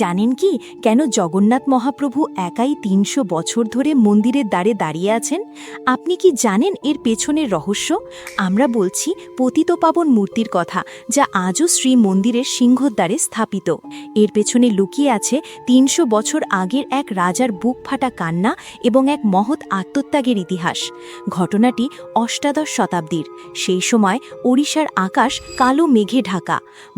জানেন কি কেন জগন্নাথ মহাপ্রভু একাই ৩০০ বছর ধরে মন্দিরের দ্বারে দাঁড়িয়ে আছেন? আপনি কি জানেন এর পেছনের রহস্য? আমরা বলছি পতিতপাবন মূর্তির কথা, যা আজও শ্রী মন্দিরের সিংহদ্বারে স্থাপিত। এর পেছনে লুকিয়ে আছে ৩০০ বছর আগের এক রাজার বুক ফাটা কান্না এবং এক মহৎ আত্মত্যাগের ইতিহাস। ঘটনাটি অষ্টাদশ শতাব্দীর। সেই সময় ওড়িশার আকাশ কালো মেঘে ঢাকা।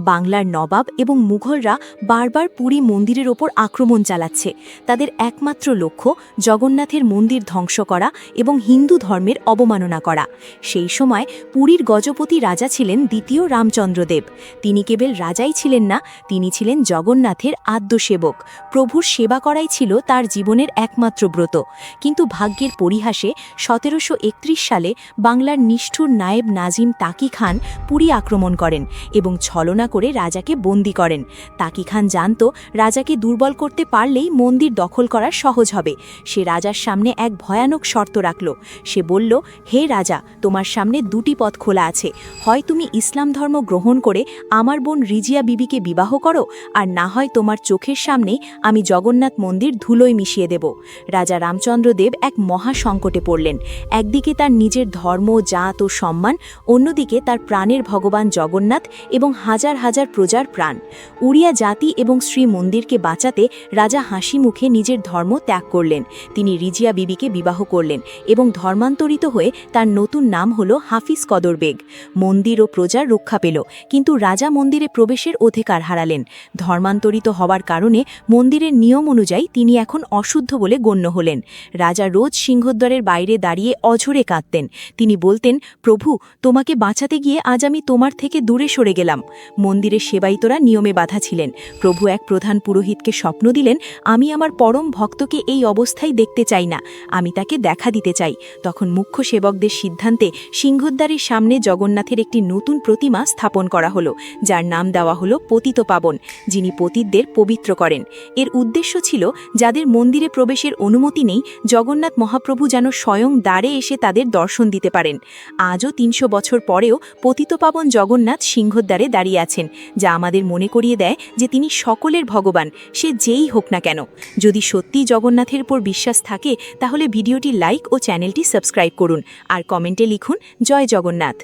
বাংলার নবাব এবং মুঘলরা বারবার পুরী মন্দিরের ওপর আক্রমণ চালাচ্ছে। তাদের একমাত্র লক্ষ্য জগন্নাথের মন্দির ধ্বংস করা এবং হিন্দু ধর্মের অবমাননা করা। সেই সময় পুরীর গজপতি রাজা ছিলেন দ্বিতীয় রামচন্দ্রদেব। তিনি কেবল রাজাই ছিলেন না, তিনি ছিলেন জগন্নাথের আদ্যসেবক। প্রভুর সেবা করাই ছিল তার জীবনের একমাত্র ব্রত। কিন্তু ভাগ্যের পরিহাসে ১৭৩১ সালে বাংলার নিষ্ঠুর নায়েব নাজিম তাকি খান পুরী আক্রমণ করেন এবং ছলনা করে রাজাকে বন্দী করেন। তাকি খান জানত রাজাকে দুর্বল করতে পারলেই মন্দির দখল করা সহজ হবে। সে রাজার সামনে এক ভয়ানক শর্ত রাখল। সে বলল, হে রাজা, তোমার সামনে দুটি পথ খোলা আছে। হয় তুমি ইসলাম ধর্ম গ্রহণ করে আমার বোন রিজিয়া বিবিকে বিবাহ করো, আর না হয় তোমার চোখের সামনেই আমি জগন্নাথ মন্দির ধুলোয় মিশিয়ে দেব। রাজা রামচন্দ্রদেব এক মহা সংকটে পড়লেন। একদিকে তার নিজের ধর্ম, জাত ও সম্মান, অন্যদিকে তার প্রাণের ভগবান জগন্নাথ এবং হাজার হাজার প্রজার প্রাণ। উড়িয়া জাতি এবং শ্রী মন্দিরকে বাঁচাতে রাজা হাসি মুখে নিজের ধর্ম ত্যাগ করলেন। তিনি রিজিয়া বিবিকে বিবাহ করলেন এবং ধর্মান্তরিত হয়ে তার নতুন নাম হল হাফিজ কদর বেগ। মন্দির ও প্রজার রক্ষা পেল, কিন্তু রাজা মন্দিরে প্রবেশের অধিকার হারালেন। ধর্মান্তরিত হওয়ার কারণে মন্দিরের নিয়ম অনুযায়ী তিনি এখন অশুদ্ধ বলে গণ্য হলেন। রাজা রোজ সিংহদ্বারের বাইরে দাঁড়িয়ে অঝরে কাঁদতেন। তিনি বলতেন, প্রভু, তোমাকে বাঁচাতে গিয়ে আজ আমি তোমার থেকে দূরে সরে গেলাম। মন্দিরের সেবায়িতরা নিয়মে বাধা ছিলেন। প্রভু এক প্রধান পুরোহিতকে স্বপ্ন দিলেন, আমি আমার পরম ভক্তকে এই অবস্থায় দেখতে চাই না, আমি তাকে দেখা দিতে চাই। তখন মুখ্য সেবকদের সিদ্ধান্তে সিংহদ্বারের সামনে জগন্নাথের একটি নতুন প্রতিমা স্থাপন করা হলো, যার নাম দেওয়া হলো পতিতপাবন, যিনি পতিতদের পবিত্র করেন। এর উদ্দেশ্য ছিল যাদের মন্দিরে প্রবেশের অনুমতি নেই, জগন্নাথ মহাপ্রভু যেন স্বয়ং দ্বারে এসে তাদের দর্শন দিতে পারেন। আজও ৩০০ বছর পরেও পতিতপাবন জগন্নাথ সিংহদ্বারে দাঁড়িয়ে আছেন, যা আমাদের মনে করিয়ে দেয় যে তিনি সকলের ভগবান, সে যেই হোক না কেন। যদি সত্যিই জগন্নাথের উপর বিশ্বাস থাকে, তাহলে ভিডিওটি লাইক ও চ্যানেলটি সাবস্ক্রাইব করুন আর কমেন্টে লিখুন, জয় জগন্নাথ।